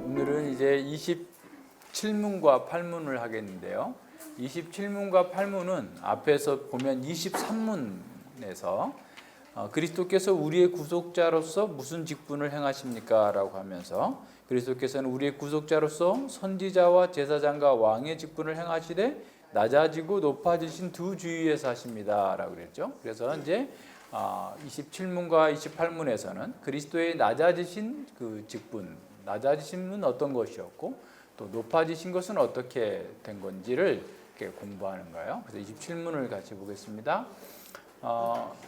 오늘은 이제 27문과 8문을 하겠는데요. 27문과 8문은 앞에서 보면 23문에서 그리스도께서 우리의 구속자로서 무슨 직분을 행하십니까? 라고 하면서 그리스도께서는 우리의 구속자로서 선지자와 제사장과 왕의 직분을 행하시되 낮아지고 높아지신 두 주위에서 하십니다. 라고 그랬죠. 그래서 이제 27문과 28문에서는 그리스도의 낮아지신 그 직분, 낮아지심은 어떤 것이었고 또 높아지신 것은 어떻게 된 건지를 이렇게 공부하는 거예요. 그래서 27문을 같이 보겠습니다.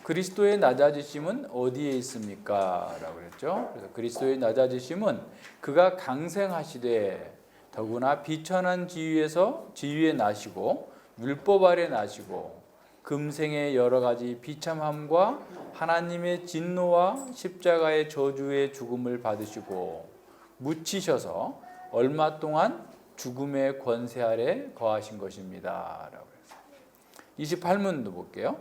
그리스도의 낮아지심은 어디에 있습니까? 라고 그랬죠. 그래서 그리스도의 낮아지심은 그가 강생하시되 더구나 비천한 지위에 나시고 율법 아래 나시고 금생의 여러 가지 비참함과 하나님의 진노와 십자가의 저주의 죽음을 받으시고 묻히셔서 얼마 동안 죽음의 권세 아래 거하신 것입니다. 라고 했어요. 28문도 볼게요.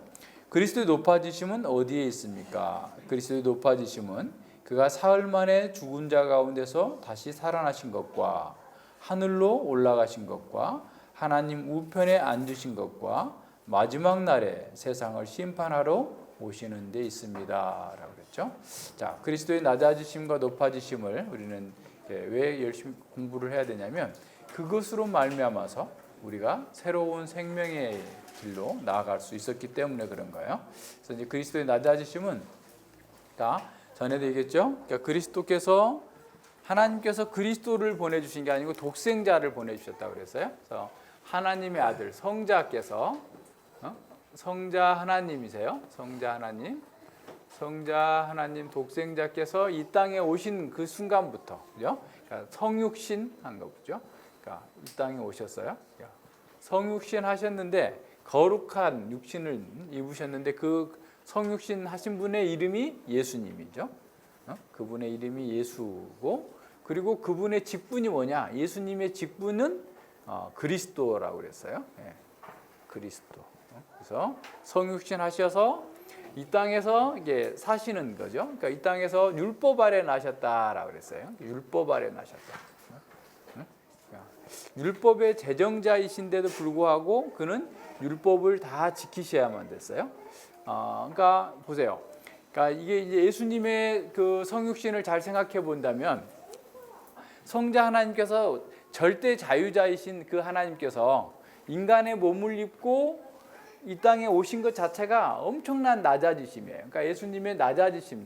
그리스도의 높아지심은 어디에 있습니까? 그리스도의 높아지심은 그가 사흘 만에 죽은 자 가운데서 다시 살아나신 것과 하늘로 올라가신 것과 하나님 우편에 앉으신 것과 마지막 날에 세상을 심판하러 오시는 데 있습니다. 라고 그랬죠. 자, 그리스도의 낮아지심과 높아지심을 우리는 왜 열심히 공부를 해야 되냐면 그것으로 말미암아서 우리가 새로운 생명의 길로 나아갈 수 있었기 때문에 그런 거예요. 그래서 이제 그리스도의 낮아지심은 전에도 얘기했죠. 그러니까 하나님께서 그리스도를 보내주신 게 아니고 독생자를 보내주셨다고 그랬어요. 그래서 하나님의 아들 성자께서 성자 하나님이세요. 성자 하나님 독생자께서 이 땅에 오신 그 순간부터, 그죠? 그러니까 성육신 한 거죠. 그러니까 이 땅에 오셨어요. 성육신 하셨는데 거룩한 육신을 입으셨는데 그 성육신 하신 분의 이름이 예수님이죠. 그분의 이름이 예수고, 그리고 그분의 직분이 뭐냐? 예수님의 직분은 그리스도라고 그랬어요. 그리스도. 그래서 성육신 하셔서 이 땅에서 이게 사시는 거죠. 그러니까 이 땅에서 율법 아래 나셨다라고 그랬어요. 율법 아래 나셨다. 율법의 제정자이신데도 불구하고 그는 율법을 다 지키셔야만 됐어요. 그러니까 보세요. 그러니까 이게 이제 예수님의 그 성육신을 잘 생각해 본다면 성자 하나님께서 절대 자유자이신 그 하나님께서 인간의 몸을 입고 이 땅에 오신 것 자체가 엄청난 낮아지심이에요. 그러니까 예수님의 낮아지심.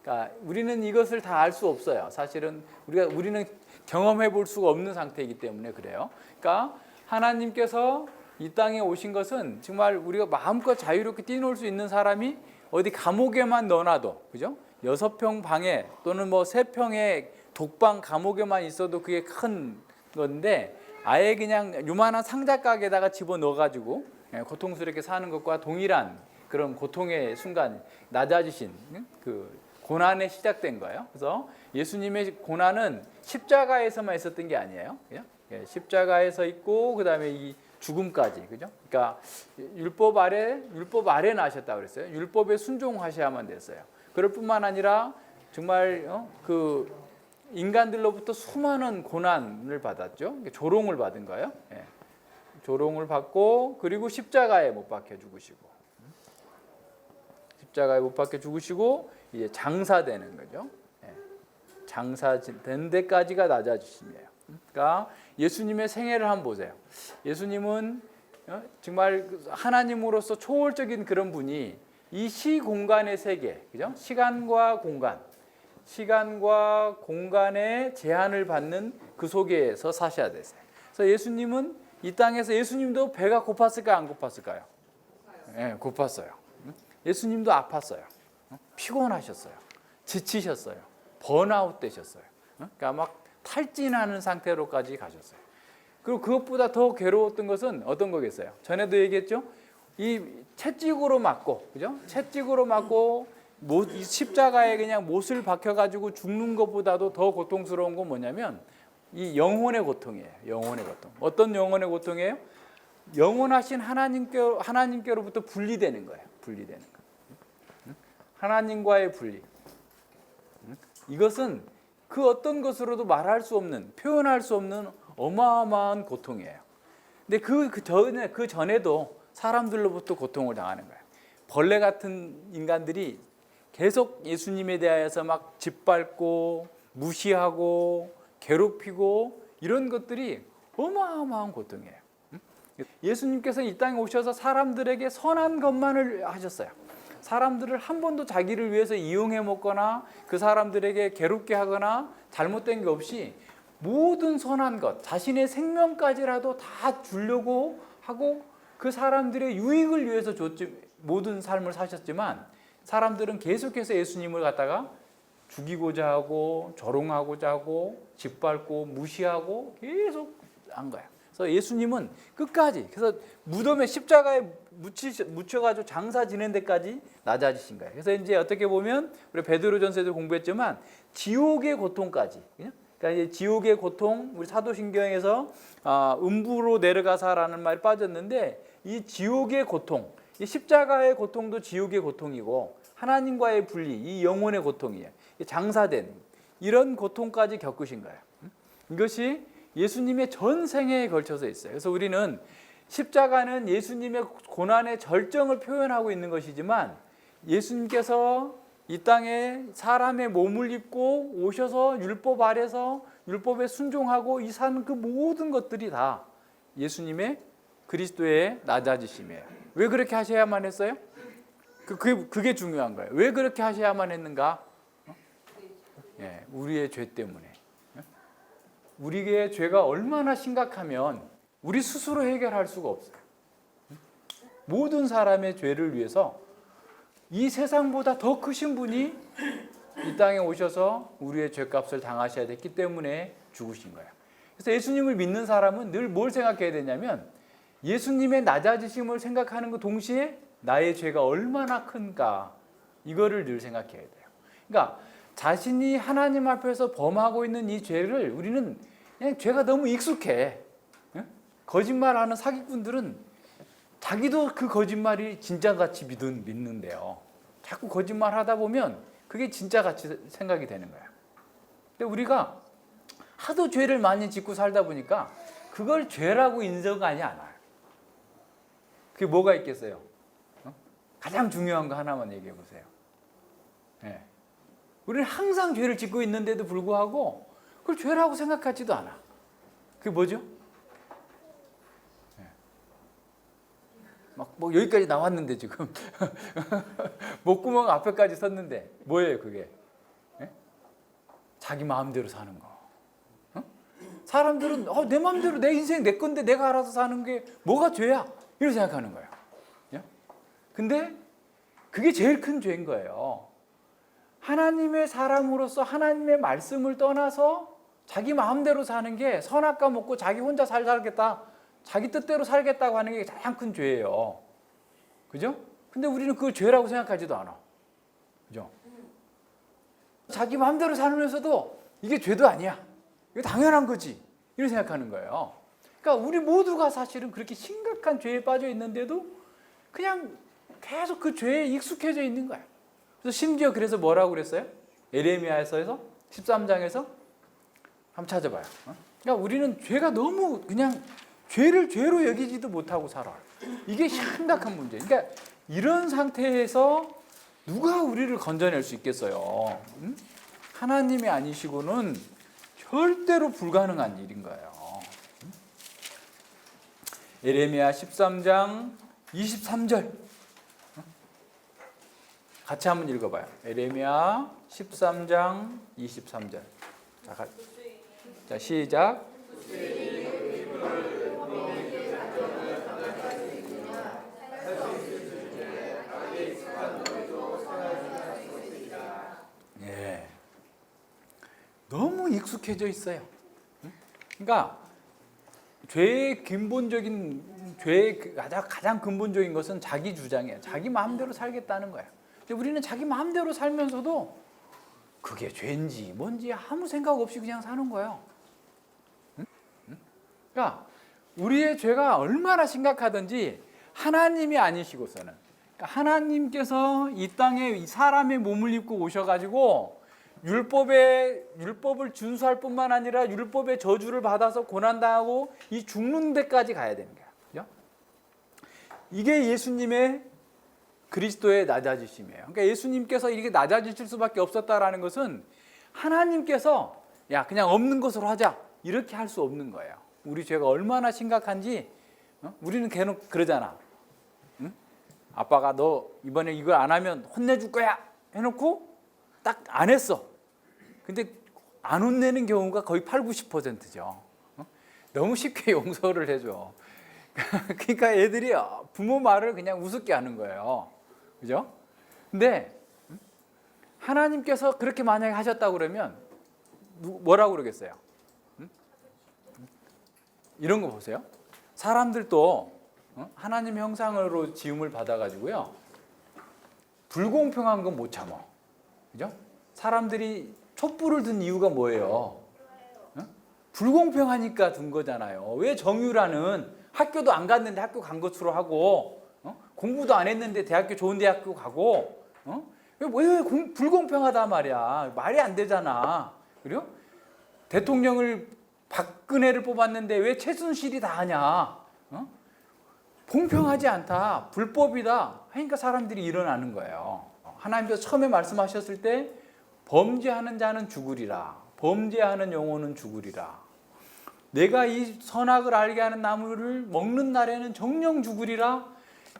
그러니까 우리는 이것을 다 알 수 없어요. 사실은 우리는 경험해 볼 수가 없는 상태이기 때문에 그래요. 그러니까 하나님께서 이 땅에 오신 것은 정말 우리가 마음껏 자유롭게 뛰놀 수 있는 사람이 어디 감옥에만 넣어놔도, 그죠? 6평 방에 또는 뭐 3평의 독방 감옥에만 있어도 그게 큰 건데 아예 그냥 요만한 상자 가게에다가 집어 넣어가지고 고통스럽게 사는 것과 동일한 그런 고통의 순간 낮아지신 그 고난에 시작된 거예요. 그래서 예수님의 고난은 십자가에서만 있었던 게 아니에요. 십자가에서 있고 그 다음에 이 죽음까지, 그죠? 그러니까 율법 아래 나셨다 그랬어요. 율법에 순종하셔야만 됐어요. 그럴 뿐만 아니라 정말 그 인간들로부터 수많은 고난을 받았죠. 조롱을 받은 거예요. 조롱을 받고 그리고 십자가에 못 박혀 죽으시고 이제 장사되는 거죠. 장사된 데까지가 낮아지심이에요. 그러니까 예수님의 생애를 한번 보세요. 예수님은 정말 하나님으로서 초월적인 그런 분이 이 시공간의 세계, 그죠? 시간과 공간의 제한을 받는 그 속에서 사셔야 됐어요. 그래서 예수님은 이 땅에서 예수님도 배가 고팠을까요? 안 고팠을까요? 고팠어요. 예수님도 아팠어요. 피곤하셨어요. 지치셨어요. 번아웃 되셨어요. 그러니까 막 탈진하는 상태로까지 가셨어요. 그리고 그것보다 더 괴로웠던 것은 어떤 거겠어요? 전에도 얘기했죠. 이 채찍으로 맞고, 그죠? 채찍으로 맞고 이 십자가에 그냥 못을 박혀가지고 죽는 것보다도 더 고통스러운 건 뭐냐면 이 영혼의 고통이에요. 영혼의 고통. 어떤 영혼의 고통이에요? 영원하신 하나님께로부터 분리되는 거예요. 하나님과의 분리. 이것은 그 어떤 것으로도 말할 수 없는, 표현할 수 없는 어마어마한 고통이에요. 근데 그 전에도 사람들로부터 고통을 당하는 거예요. 벌레 같은 인간들이 계속 예수님에 대하여서 막 짓밟고 무시하고 괴롭히고 이런 것들이 어마어마한 고통이에요. 예수님께서 이 땅에 오셔서 사람들에게 선한 것만을 하셨어요. 사람들을 한 번도 자기를 위해서 이용해 먹거나 그 사람들에게 괴롭게 하거나 잘못된 게 없이 모든 선한 것, 자신의 생명까지라도 다 주려고 하고 그 사람들의 유익을 위해서 모든 삶을 사셨지만 사람들은 계속해서 예수님을 갖다가 죽이고자 하고 조롱하고자 하고 짓밟고 무시하고 계속 한 거예요. 그래서 예수님은 끝까지, 그래서 무덤에 십자가에 묻혀가지고 장사 지낸 데까지 낮아지신 거예요. 그래서 이제 어떻게 보면 우리 베드로전서에도 공부했지만 지옥의 고통까지, 그러니까 이제 지옥의 고통, 우리 사도신경에서 음부로 내려가사라는 말이 빠졌는데 이 지옥의 고통, 이 십자가의 고통도 지옥의 고통이고 하나님과의 분리, 이 영혼의 고통이에요. 장사된 이런 고통까지 겪으신 거예요. 이것이 예수님의 전생에 걸쳐서 있어요. 그래서 우리는 십자가는 예수님의 고난의 절정을 표현하고 있는 것이지만 예수님께서 이 땅에 사람의 몸을 입고 오셔서 율법 아래서 율법에 순종하고 이 산 그 모든 것들이 다 예수님의 그리스도의 낮아지심이에요. 왜 그렇게 하셔야만 했어요? 그게 중요한 거예요. 왜 그렇게 하셔야만 했는가? 예, 우리의 죄 때문에. 우리의 죄가 얼마나 심각하면 우리 스스로 해결할 수가 없어요. 모든 사람의 죄를 위해서 이 세상보다 더 크신 분이 이 땅에 오셔서 우리의 죄값을 당하셔야 됐기 때문에 죽으신 거예요. 그래서 예수님을 믿는 사람은 늘 뭘 생각해야 되냐면 예수님의 낮아지심을 생각하는 것 동시에 나의 죄가 얼마나 큰가 이거를 늘 생각해야 돼요. 그러니까 자신이 하나님 앞에서 범하고 있는 이 죄를 우리는 그냥 죄가 너무 익숙해. 거짓말하는 사기꾼들은 자기도 그 거짓말이 진짜같이 믿는데요. 자꾸 거짓말하다 보면 그게 진짜같이 생각이 되는 거야. 근데 우리가 하도 죄를 많이 짓고 살다 보니까 그걸 죄라고 인정하지 않아요. 그게 뭐가 있겠어요? 가장 중요한 거 하나만 얘기해 보세요. 네. 우리는 항상 죄를 짓고 있는데도 불구하고 그걸 죄라고 생각하지도 않아. 그게 뭐죠? 막 뭐 여기까지 나왔는데 지금 목구멍 앞에까지 섰는데 뭐예요 그게? 네? 자기 마음대로 사는 거. 사람들은 내 마음대로 내 인생 내 건데 내가 알아서 사는 게 뭐가 죄야? 이렇게 생각하는 거예요. 근데 그게 제일 큰 죄인 거예요. 하나님의 사람으로서 하나님의 말씀을 떠나서 자기 마음대로 사는 게 선악과 먹고 자기 혼자 살겠다, 자기 뜻대로 살겠다고 하는 게 가장 큰 죄예요. 그죠? 근데 우리는 그걸 죄라고 생각하지도 않아. 그죠? 자기 마음대로 살면서도 이게 죄도 아니야. 이거 당연한 거지. 이렇게 생각하는 거예요. 그러니까 우리 모두가 사실은 그렇게 심각한 죄에 빠져 있는데도 그냥 계속 그 죄에 익숙해져 있는 거예요. 그래서 심지어 그래서 뭐라고 그랬어요? 에레미야에서 13장에서 한번 찾아봐요. 그러니까 우리는 죄가 너무 그냥 죄를 죄로 여기지도 못하고 살아요. 이게 심각한 문제예요. 그러니까 이런 상태에서 누가 우리를 건져낼 수 있겠어요? 하나님이 아니시고는 절대로 불가능한 일인 거예요. 에레미야 13장 23절 같이 한번 읽어봐요. 에레미야 13장 23절. 자, 시작. 예. 너무 익숙해져 있어요. 그러니까 죄의 가장 근본적인 것은 자기 주장이에요. 자기 마음대로 살겠다는 거예요. 근데 우리는 자기 마음대로 살면서도 그게 죄인지 뭔지 아무 생각 없이 그냥 사는 거예요. 그러니까 우리의 죄가 얼마나 심각하든지 하나님이 아니시고서는, 그러니까 하나님께서 이 땅에 사람의 몸을 입고 오셔가지고 율법을 준수할 뿐만 아니라 율법의 저주를 받아서 고난당하고 이 죽는 데까지 가야 되는 거야. 그죠? 이게 예수님의 그리스도의 낮아지심이에요. 그러니까 예수님께서 이렇게 낮아지실 수밖에 없었다라는 것은 하나님께서 야 그냥 없는 것으로 하자 이렇게 할 수 없는 거예요. 우리 죄가 얼마나 심각한지 우리는 계속 그러잖아. 응? 아빠가 너 이번에 이거 안 하면 혼내줄 거야 해놓고 딱 안 했어. 근데 안 혼내는 경우가 거의 80~90%죠. 너무 쉽게 용서를 해줘. 그러니까 애들이 부모 말을 그냥 우습게 하는 거예요. 그죠? 근데 하나님께서 그렇게 만약에 하셨다고 그러면 뭐라고 그러겠어요? 이런 거 보세요. 사람들도 하나님의 형상으로 지음을 받아가지고요. 불공평한 건 못 참아. 그죠? 사람들이 촛불을 든 이유가 뭐예요? 불공평하니까 든 거잖아요. 왜 정유라는 학교도 안 갔는데 학교 간 것으로 하고 공부도 안 했는데 대학교 좋은 대학교 가고 왜 불공평하다 말이야. 말이 안 되잖아. 그래요? 대통령을 박근혜를 뽑았는데 왜 최순실이 다 하냐? 공평하지 않다. 불법이다. 하니까 사람들이 일어나는 거예요. 하나님께서 처음에 말씀하셨을 때 범죄하는 자는 죽으리라. 범죄하는 영혼은 죽으리라. 내가 이 선악을 알게 하는 나무를 먹는 날에는 정령 죽으리라.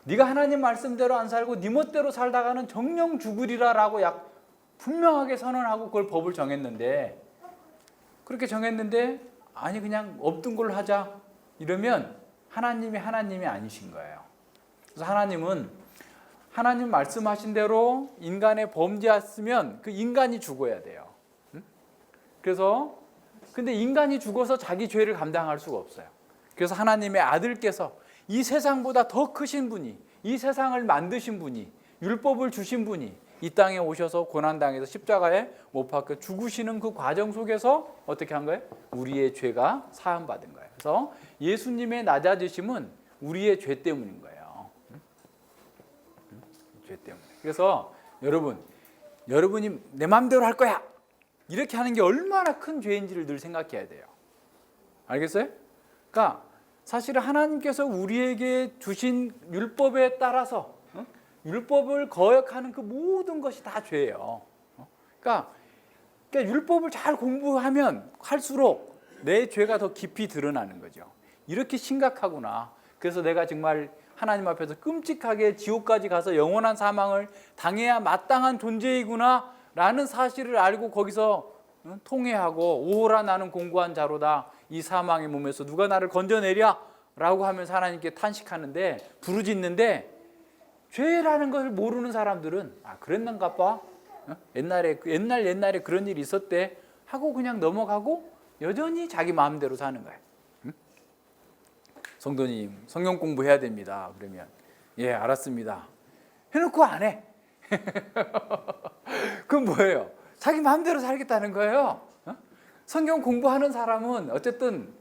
네가 하나님 말씀대로 안 살고 네 멋대로 살다가는 정령 죽으리라라고 분명하게 선언하고 그걸 법을 정했는데 그렇게 정했는데 아니 그냥 없던 걸로 하자 이러면 하나님이 아니신 거예요. 그래서 하나님 말씀하신 대로 인간의 범죄했으면 그 인간이 죽어야 돼요. 그래서 근데 인간이 죽어서 자기 죄를 감당할 수가 없어요. 그래서 하나님의 아들께서 이 세상보다 더 크신 분이 이 세상을 만드신 분이 율법을 주신 분이 이 땅에 오셔서 고난당해서 십자가에 못 박혀 죽으시는 그 과정 속에서 어떻게 한 거예요? 우리의 죄가 사함받은 거예요. 그래서 예수님의 낮아지심은 우리의 죄 때문인 거예요. 죄 때문에. 그래서 여러분이 내 마음대로 할 거야 이렇게 하는 게 얼마나 큰 죄인지를 늘 생각해야 돼요. 알겠어요? 그러니까 사실은 하나님께서 우리에게 주신 율법에 따라서 율법을 거역하는 그 모든 것이 다 죄예요. 그러니까 율법을 잘 공부하면 할수록 내 죄가 더 깊이 드러나는 거죠. 이렇게 심각하구나. 그래서 내가 정말 하나님 앞에서 끔찍하게 지옥까지 가서 영원한 사망을 당해야 마땅한 존재이구나 라는 사실을 알고 거기서 통회하고 오호라 나는 공고한 자로다. 이 사망의 몸에서 누가 나를 건져내랴 라고 하면서 하나님께 탄식하는데 부르짖는데 죄라는 것을 모르는 사람들은 그랬는가 봐. 옛날에 그런 일이 있었대 하고 그냥 넘어가고 여전히 자기 마음대로 사는 거예요. 성도님 성경 공부해야 됩니다. 그러면 예 알았습니다. 해놓고 안 해. 그건 뭐예요? 자기 마음대로 살겠다는 거예요. 성경 공부하는 사람은 어쨌든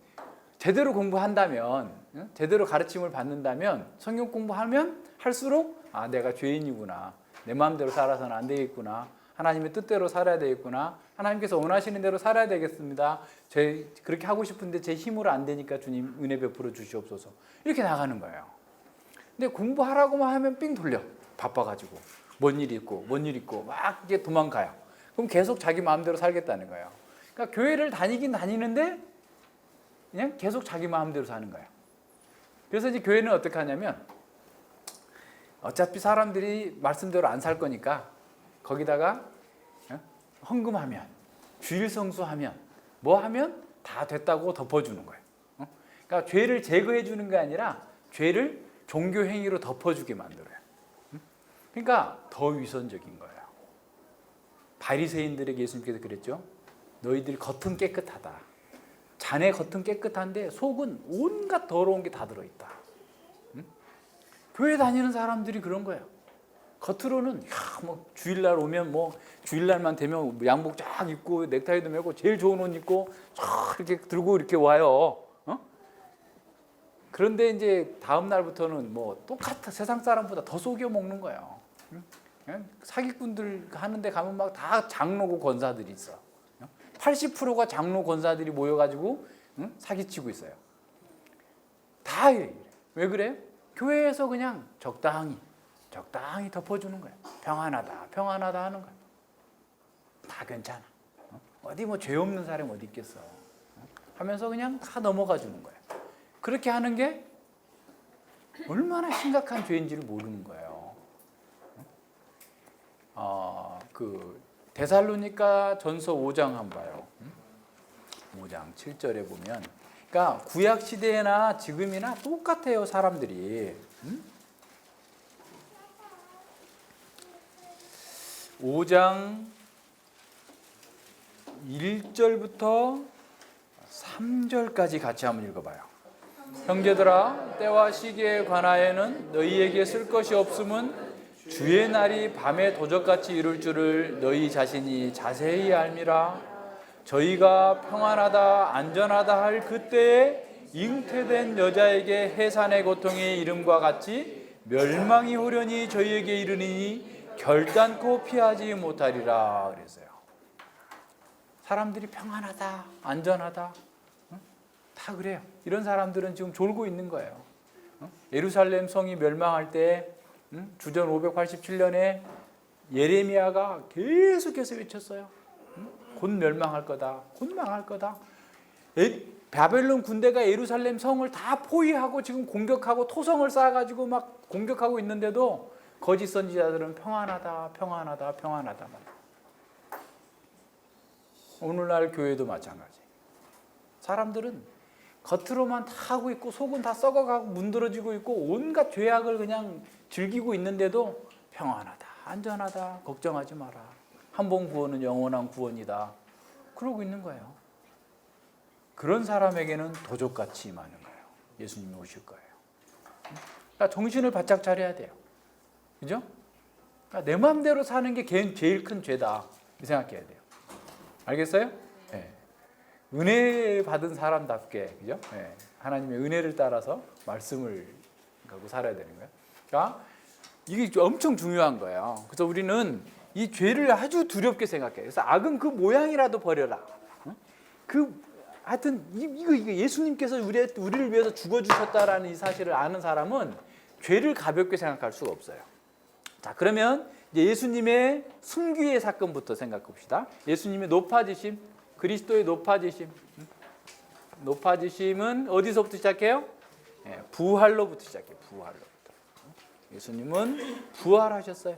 제대로 공부한다면 제대로 가르침을 받는다면 성경 공부하면 할수록 내가 죄인이구나. 내 마음대로 살아서는 안 되겠구나. 하나님의 뜻대로 살아야 되겠구나. 하나님께서 원하시는 대로 살아야 되겠습니다. 그렇게 하고 싶은데 제 힘으로 안 되니까 주님 은혜 베풀어 주시옵소서. 이렇게 나가는 거예요. 근데 공부하라고만 하면 삥 돌려. 바빠가지고 뭔 일 있고 막 이게 도망가요. 그럼 계속 자기 마음대로 살겠다는 거예요. 그러니까 교회를 다니긴 다니는데 그냥 계속 자기 마음대로 사는 거예요. 그래서 이제 교회는 어떻게 하냐면 어차피 사람들이 말씀대로 안 살 거니까 거기다가 헌금하면 주일 성수하면 뭐 하면 다 됐다고 덮어주는 거예요. 그러니까 죄를 제거해 주는 게 아니라 죄를 종교 행위로 덮어주게 만들어요. 그러니까 더 위선적인 거예요. 바리새인들에게 예수님께서 그랬죠. 너희들 겉은 깨끗하다. 자네 겉은 깨끗한데 속은 온갖 더러운 게 다 들어있다. 교회 다니는 사람들이 그런 거예요. 겉으로는 주일날 오면 주일날만 되면 양복 쫙 입고 넥타이도 메고 제일 좋은 옷 입고 쫙 이렇게 들고 이렇게 와요. 그런데 이제 다음 날부터는 똑같아 세상 사람보다 더 속여 먹는 거예요. 사기꾼들 하는데 가면 막 다 장로고 권사들이 있어. 80%가 장로 권사들이 모여가지고 사기치고 있어요. 다 이래. 왜 그래요? 교회에서 그냥 적당히 덮어주는 거예요. 평안하다 하는 거예요. 다 괜찮아. 어디 뭐 죄 없는 사람이 어디 있겠어. 하면서 그냥 다 넘어가 주는 거예요. 그렇게 하는 게 얼마나 심각한 죄인지를 모르는 거예요. 그 데살로니가 전서 5장 한번 봐요. 5장 7절에 보면, 그러니까 구약 시대나 지금이나 똑같아요, 사람들이. 5장 1절부터 3절까지 같이 한번 읽어봐요. 형제들아, 때와 시기에 관하여는 너희에게 쓸 것이 없음은 주의 날이 밤에 도적같이 이룰 줄을 너희 자신이 자세히 알미라. 저희가 평안하다 안전하다 할 그때에 잉태된 여자에게 해산의 고통이 이름과 같이 멸망이 호련히 저희에게 이르니 결단코 피하지 못하리라 그랬어요. 사람들이 평안하다 안전하다 다 그래요. 이런 사람들은 지금 졸고 있는 거예요. 예루살렘 성이 멸망할 때 주전 587년에 예레미야가 계속해서 외쳤어요. 곧 멸망할 거다. 곧 망할 거다. 바벨론 군대가 예루살렘 성을 다 포위하고 지금 공격하고 토성을 쌓아가지고 막 공격하고 있는데도 거짓 선지자들은 평안하다. 오늘날 교회도 마찬가지. 사람들은 겉으로만 다 하고 있고 속은 다 썩어가고 문드러지고 있고 온갖 죄악을 그냥 즐기고 있는데도 평안하다, 안전하다, 걱정하지 마라. 한 번 구원은 영원한 구원이다. 그러고 있는 거예요. 그런 사람에게는 도적같이 임하는 거예요. 예수님이 오실 거예요. 그러니까 정신을 바짝 차려야 돼요. 그죠? 그러니까 내 마음대로 사는 게 제일 큰 죄다. 이 생각해야 돼요. 알겠어요? 네. 은혜 받은 사람답게, 그죠? 네. 하나님의 은혜를 따라서 말씀을 갖고 살아야 되는 거예요. 그러니까 이게 엄청 중요한 거예요. 그래서 우리는 이 죄를 아주 두렵게 생각해요. 그래서 악은 그 모양이라도 버려라. 하여튼 이거 예수님께서 우리를 위해서 죽어주셨다라는 이 사실을 아는 사람은 죄를 가볍게 생각할 수가 없어요. 자, 그러면 이제 예수님의 순교의 사건부터 생각해 봅시다. 예수님의 높아지심, 그리스도의 높아지심은 어디서부터 시작해요? 네, 부활로부터 시작해요. 부활로부터. 예수님은 부활하셨어요.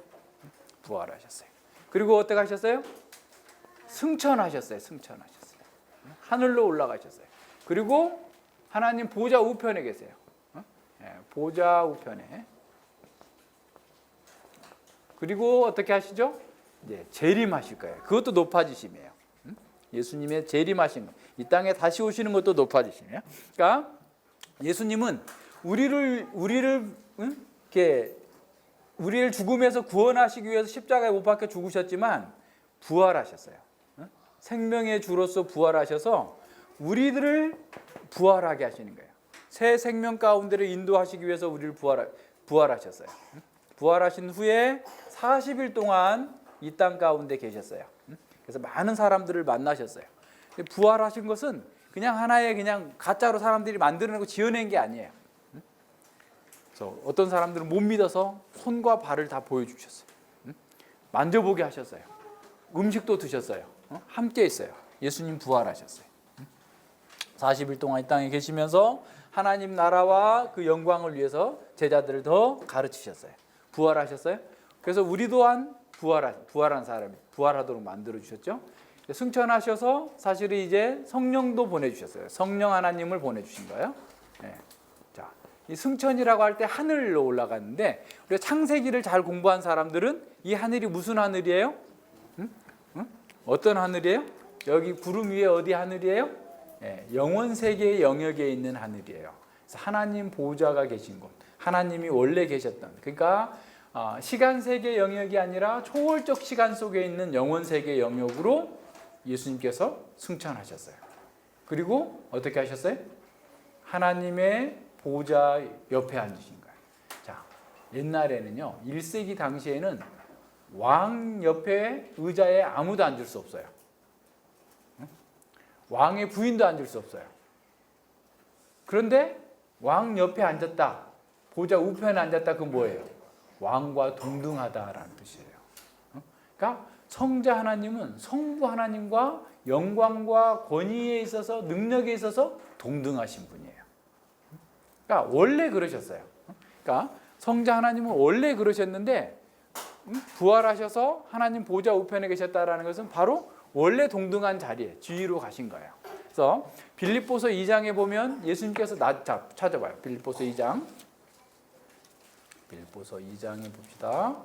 그리고 어떻게 하셨어요? 승천하셨어요. 하늘로 올라가셨어요. 그리고 하나님 보좌 우편에 계세요. 보좌 우편에. 그리고 어떻게 하시죠? 이제 재림하실 거예요. 그것도 높아지심이에요. 예수님의 재림하신 것. 이 땅에 다시 오시는 것도 높아지심이에요. 그러니까 예수님은 우리를 죽음에서 구원하시기 위해서 십자가에 못 박혀 죽으셨지만 부활하셨어요. 생명의 주로서 부활하셔서 우리들을 부활하게 하시는 거예요. 새 생명 가운데를 인도하시기 위해서 우리를 부활하셨어요. 부활하신 후에 40일 동안 이 땅 가운데 계셨어요. 그래서 많은 사람들을 만나셨어요. 부활하신 것은 그냥 하나의 그냥 가짜로 사람들이 만들어내고 지어낸 게 아니에요. 그래서 어떤 사람들은 못 믿어서 손과 발을 다 보여주셨어요. 만져보게 하셨어요. 음식도 드셨어요. 함께 있어요. 예수님 부활하셨어요. 40일 동안 이 땅에 계시면서 하나님 나라와 그 영광을 위해서 제자들을 더 가르치셨어요. 부활하셨어요. 그래서 우리 또한 부활한 사람이 부활하도록 만들어 주셨죠. 승천하셔서 사실은 이제 성령도 보내주셨어요. 성령 하나님을 보내주신 거예요. 네. 자, 이 승천이라고 할 때 하늘로 올라갔는데 우리가 창세기를 잘 공부한 사람들은 이 하늘이 무슨 하늘이에요? 어떤 하늘이에요? 여기 구름 위에 어디 하늘이에요? 네, 영원 세계의 영역에 있는 하늘이에요. 그래서 하나님 보좌가 계신 곳, 하나님이 원래 계셨던, 그러니까 시간 세계 영역이 아니라 초월적 시간 속에 있는 영원 세계 영역으로 예수님께서 승천하셨어요. 그리고 어떻게 하셨어요? 하나님의 보좌 옆에 앉으신 거예요. 자, 옛날에는요, 1세기 당시에는 왕 옆에 의자에 아무도 앉을 수 없어요. 왕의 부인도 앉을 수 없어요. 그런데 왕 옆에 앉았다, 보좌 우편에 앉았다, 그건 뭐예요? 왕과 동등하다라는 뜻이에요. 그러니까 성자 하나님은 성부 하나님과 영광과 권위에 있어서, 능력에 있어서 동등하신 분이에요. 그러니까 원래 그러셨어요. 그러니까 성자 하나님은 원래 그러셨는데 부활하셔서 하나님 보좌 우편에 계셨다라는 것은 바로 원래 동등한 자리에 지위로 가신 거예요. 그래서 빌립보서 2장에 보면 예수님께서 찾아봐요. 빌립보서 2장. 빌립보서 2장에 봅시다.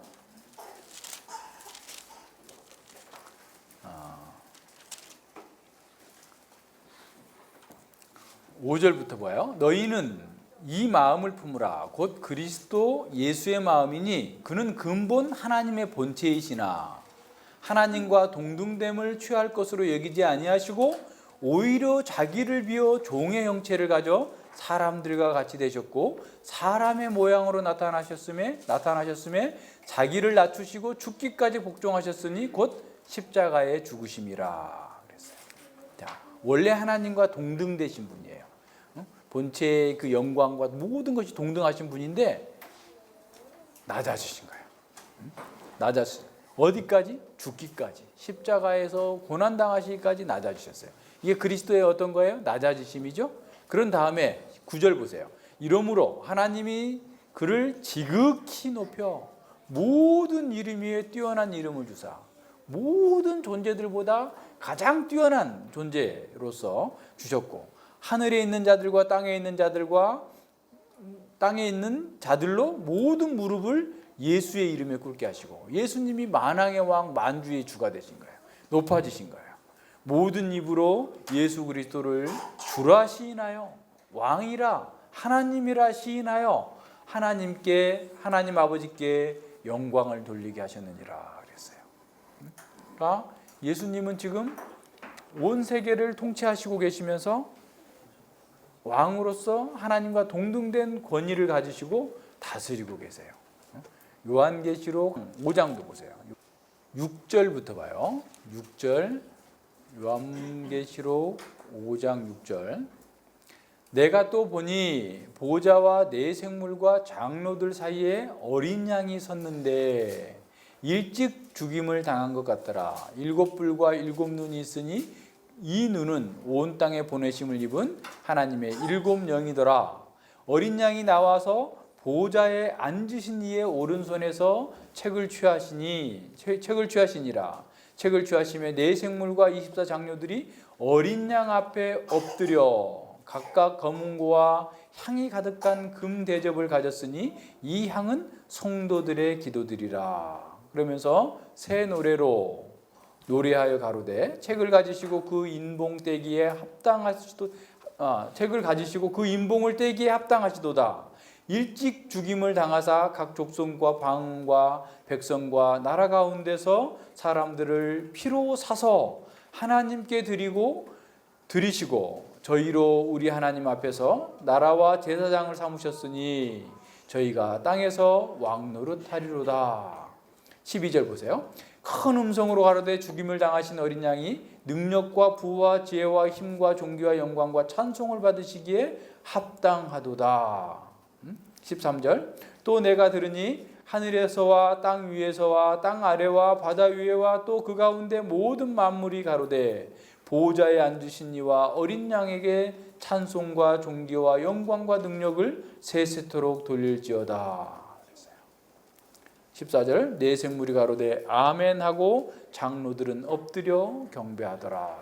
5절부터 봐요. 너희는 이 마음을 품으라. 곧 그리스도 예수의 마음이니 그는 근본 하나님의 본체이시나 하나님과 동등됨을 취할 것으로 여기지 아니하시고 오히려 자기를 비워 종의 형체를 가져 사람들과 같이 되셨고 사람의 모양으로 나타나셨음에 자기를 낮추시고 죽기까지 복종하셨으니 곧 십자가에 죽으심이라 그랬어요. 자, 원래 하나님과 동등되신 분이에요. 본체의 그 영광과 모든 것이 동등하신 분인데 낮아지신 거예요. 낮아지신 어디까지? 죽기까지, 십자가에서 고난당하시기까지 낮아지셨어요. 이게 그리스도의 어떤 거예요? 낮아지심이죠. 그런 다음에 9절 보세요. 이러므로 하나님이 그를 지극히 높여 모든 이름 위에 뛰어난 이름을 주사 모든 존재들보다 가장 뛰어난 존재로서 주셨고 하늘에 있는 자들과 땅에 있는 자들로 모든 무릎을 예수의 이름에 꿇게 하시고 예수님이 만왕의 왕 만주의 주가 되신 거예요. 높아지신 거예요. 모든 입으로 예수 그리스도를 주라 시인하여 왕이라 하나님이라 시인하여 하나님 아버지께 영광을 돌리게 하셨느니라 그랬어요. 그러니까 예수님은 지금 온 세계를 통치하시고 계시면서 왕으로서 하나님과 동등된 권위를 가지시고 다스리고 계세요. 요한계시록 5장도 보세요. 6절부터 봐요. 6절 요한계시록 5장 6절 내가 또 보니 보좌와 네 생물과 장로들 사이에 어린 양이 섰는데 일찍 죽임을 당한 것 같더라. 7뿔과 7눈이 있으니 이 눈은 온 땅에 보내심을 입은 하나님의 7영이더라. 어린 양이 나와서 보좌에 앉으신 이의 오른손에서 책을 취하시니라. 책을 취하심에 네 생물과 24장로들이 어린 양 앞에 엎드려 각각 검은고와 향이 가득한 금 대접을 가졌으니 이 향은 성도들의 기도들이라. 그러면서 새 노래로 노래하여 가로되 책을 가지시고 그 인봉을 떼기에 합당하시도다. 일찍 죽임을 당하사 각 족속과 방과 백성과 나라 가운데서 사람들을 피로 사서 하나님께 드리시고 저희로 우리 하나님 앞에서 나라와 제사장을 삼으셨으니 저희가 땅에서 왕 노릇하리로다. 12절 보세요. 큰 음성으로 가로되 죽임을 당하신 어린 양이 능력과 부와 지혜와 힘과 존귀와 영광과 찬송을 받으시기에 합당하도다. 13절 또 내가 들으니 하늘에서와 땅 위에서와 땅 아래와 바다 위에와 또 그 가운데 모든 만물이 가로되 보좌에 앉으신 이와 어린 양에게 찬송과 존귀와 영광과 능력을 세세토록 돌릴지어다. 14절 네 생물이 가로되 아멘 하고 장로들은 엎드려 경배하더라.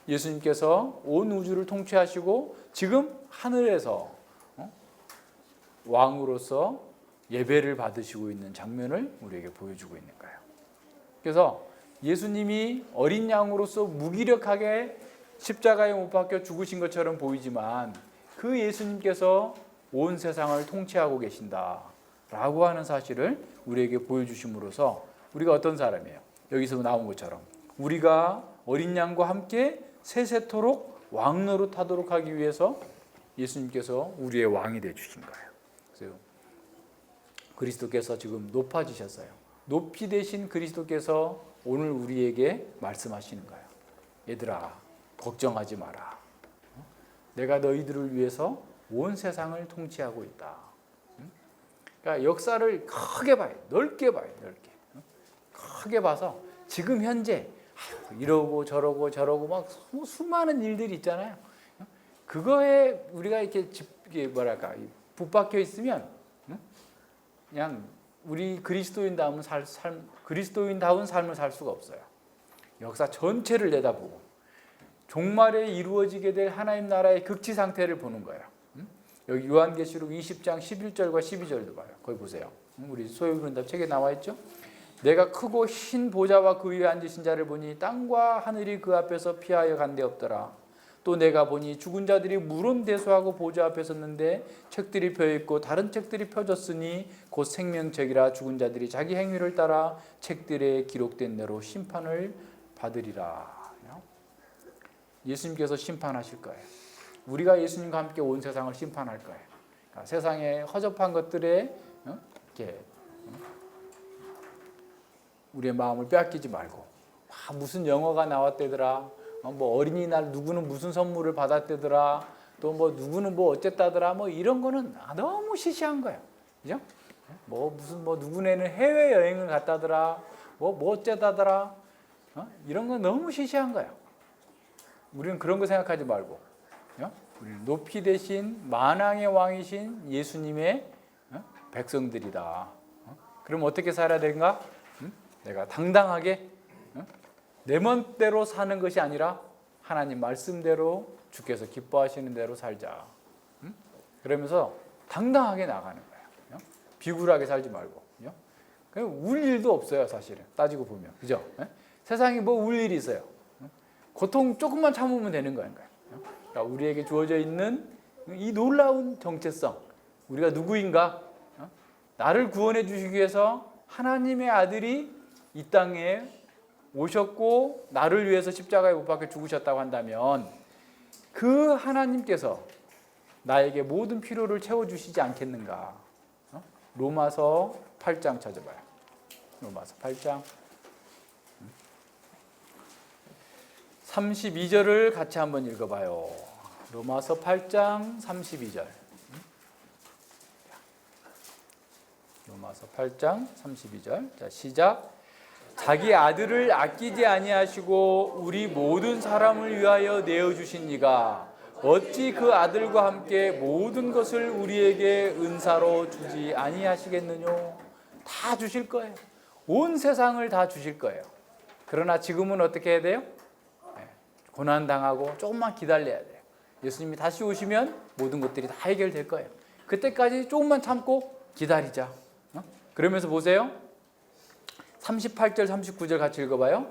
예수님께서 온 우주를 통치하시고 지금 하늘에서 왕으로서 예배를 받으시고 있는 장면을 우리에게 보여주고 있는 거예요. 그래서 예수님이 어린 양으로서 무기력하게 십자가에 못 박혀 죽으신 것처럼 보이지만 그 예수님께서 온 세상을 통치하고 계신다라고 하는 사실을 우리에게 보여주심으로써 우리가 어떤 사람이에요? 여기서 나온 것처럼 우리가 어린 양과 함께 세세토록 왕 노릇하도록 하기 위해서 예수님께서 우리의 왕이 되어 주신 거예요. 그래서 그리스도께서 지금 높아지셨어요. 높이 되신 그리스도께서 오늘 우리에게 말씀하시는 거예요. 얘들아, 걱정하지 마라. 내가 너희들을 위해서 온 세상을 통치하고 있다. 그러니까 역사를 크게 봐요. 넓게 봐요. 넓게. 크게 봐서 지금 현재 이러고 저러고 막 수많은 일들이 있잖아요. 그거에 우리가 이렇게 붙박혀 있으면 그냥 우리 그리스도인다운 삶을 살 수가 없어요. 역사 전체를 내다보고 종말에 이루어지게 될 하나님 나라의 극치 상태를 보는 거예요. 여기 요한계시록 20장 11절과 12절도 봐요. 거기 보세요. 우리 소요기문답 책에 나와 있죠. 내가 크고 흰 보좌와 그 위에 앉으신 자를 보니 땅과 하늘이 그 앞에서 피하여 간 데 없더라. 또 내가 보니 죽은 자들이 물음대수하고 보좌 앞에 섰는데 책들이 펴있고 다른 책들이 펴졌으니 곧 생명책이라. 죽은 자들이 자기 행위를 따라 책들에 기록된 대로 심판을 받으리라. 예수님께서 심판하실 거예요. 우리가 예수님과 함께 온 세상을 심판할 거예요. 그러니까 세상의 허접한 것들에 이렇게 우리의 마음을 빼앗기지 말고, 무슨 영어가 나왔대더라, 뭐 어린이날 누구는 무슨 선물을 받았대더라, 또 뭐 누구는 뭐 어쨌다더라, 뭐 이런 거는 너무 시시한 거예요. 그죠? 뭐 누구네는 해외 여행을 갔다더라, 뭐 어쨌다더라, 이런 건 너무 시시한 거예요. 우리는 그런 거 생각하지 말고, 우리는 높이 되신 만왕의 왕이신 예수님의 백성들이다. 그럼 어떻게 살아야 되는가? 내가 당당하게 내 멋대로 사는 것이 아니라 하나님 말씀대로 주께서 기뻐하시는 대로 살자. 그러면서 당당하게 나가는 거예요. 비굴하게 살지 말고. 울 일도 없어요, 사실은. 따지고 보면. 그죠? 세상에 뭐 울 일이 있어요. 고통 조금만 참으면 되는 거예요. 그러니까 우리에게 주어져 있는 이 놀라운 정체성. 우리가 누구인가? 나를 구원해 주시기 위해서 하나님의 아들이 이 땅에 오셨고 나를 위해서 십자가에 못 박혀 죽으셨다고 한다면 그 하나님께서 나에게 모든 필요를 채워주시지 않겠는가? 로마서 8장 찾아봐요. 로마서 8장 32절을 같이 한번 읽어봐요. 로마서 8장 32절. 로마서 8장 32절. 자, 시작. 자기 아들을 아끼지 아니하시고 우리 모든 사람을 위하여 내어주신 이가 어찌 그 아들과 함께 모든 것을 우리에게 은사로 주지 아니하시겠느뇨. 다 주실 거예요. 온 세상을 다 주실 거예요. 그러나 지금은 어떻게 해야 돼요? 고난당하고 조금만 기다려야 돼요. 예수님이 다시 오시면 모든 것들이 다 해결될 거예요. 그때까지 조금만 참고 기다리자. 그러면서 보세요. 38절 39절 같이 읽어봐요.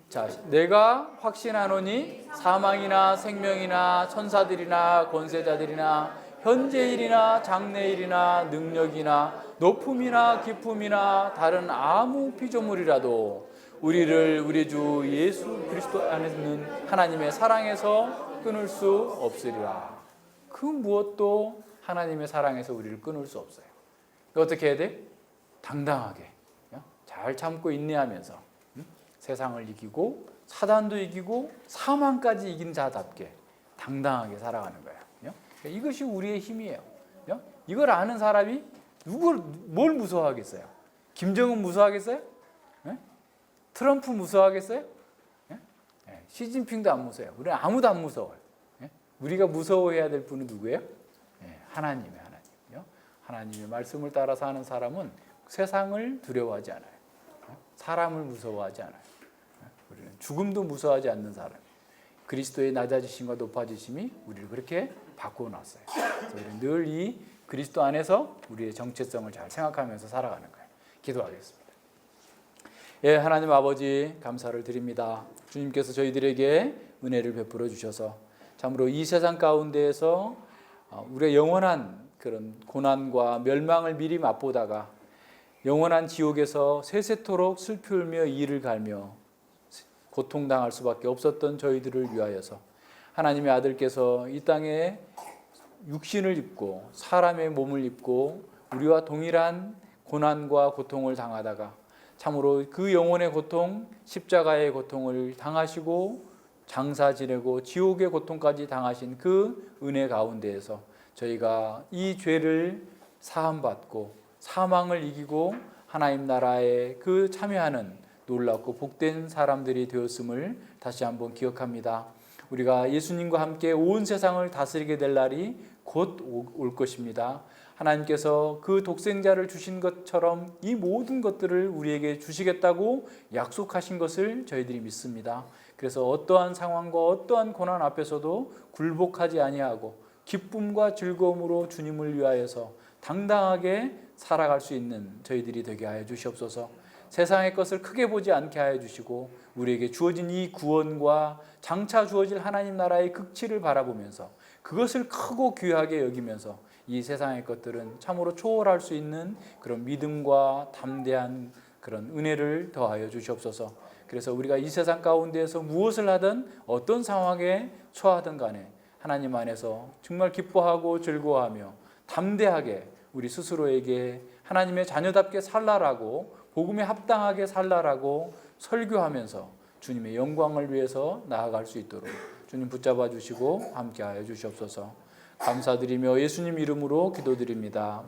자, 내가 확신하노니 사망이나 생명이나 천사들이나 권세자들이나 현재일이나 장래일이나 능력이나 높음이나 깊음이나 다른 아무 피조물이라도 우리를 우리 주 예수 그리스도 안에 있는 하나님의 사랑에서 끊을 수 없으리라. 그 무엇도 하나님의 사랑에서 우리를 끊을 수 없어요. 어떻게 해야 돼? 당당하게 잘 참고 인내하면서 세상을 이기고 사단도 이기고 사망까지 이긴 자답게 당당하게 살아가는 거예요. 이것이 우리의 힘이에요. 이걸 아는 사람이 뭘 무서워하겠어요? 김정은 무서워하겠어요? 트럼프 무서워하겠어요? 시진핑도 안 무서워요. 우리는 아무도 안 무서워요. 우리가 무서워해야 될 분은 누구예요? 하나님이에요. 하나님의 말씀을 따라 사는 사람은 세상을 두려워하지 않아요. 사람을 무서워하지 않아요. 우리는 죽음도 무서워하지 않는 사람. 그리스도의 낮아지심과 높아지심이 우리를 그렇게 바꾸어놨어요. 그래서 우리는 늘 이 그리스도 안에서 우리의 정체성을 잘 생각하면서 살아가는 거예요. 기도하겠습니다. 하나님 아버지 감사를 드립니다. 주님께서 저희들에게 은혜를 베풀어 주셔서 참으로 이 세상 가운데에서 우리의 영원한 그런 고난과 멸망을 미리 맛보다가 영원한 지옥에서 세세토록 슬피 울며 이를 갈며 고통당할 수밖에 없었던 저희들을 위하여서 하나님의 아들께서 이 땅에 육신을 입고 사람의 몸을 입고 우리와 동일한 고난과 고통을 당하다가 참으로 그 영혼의 고통, 십자가의 고통을 당하시고 장사 지내고 지옥의 고통까지 당하신 그 은혜 가운데에서 저희가 이 죄를 사함받고 사망을 이기고 하나님 나라에 그 참여하는 놀랍고 복된 사람들이 되었음을 다시 한번 기억합니다. 우리가 예수님과 함께 온 세상을 다스리게 될 날이 곧 올 것입니다. 하나님께서 그 독생자를 주신 것처럼 이 모든 것들을 우리에게 주시겠다고 약속하신 것을 저희들이 믿습니다. 그래서 어떠한 상황과 어떠한 고난 앞에서도 굴복하지 아니하고 기쁨과 즐거움으로 주님을 위하여서 당당하게 살아갈 수 있는 저희들이 되게 하여 주시옵소서. 세상의 것을 크게 보지 않게 하여 주시고 우리에게 주어진 이 구원과 장차 주어질 하나님 나라의 극치를 바라보면서 그것을 크고 귀하게 여기면서 이 세상의 것들은 참으로 초월할 수 있는 그런 믿음과 담대한 그런 은혜를 더하여 주시옵소서. 그래서 우리가 이 세상 가운데에서 무엇을 하든 어떤 상황에 처하든 간에 하나님 안에서 정말 기뻐하고 즐거워하며 담대하게 우리 스스로에게 하나님의 자녀답게 살라라고 복음에 합당하게 살라라고 설교하면서 주님의 영광을 위해서 나아갈 수 있도록 주님 붙잡아 주시고 함께하여 주시옵소서. 감사드리며 예수님 이름으로 기도드립니다.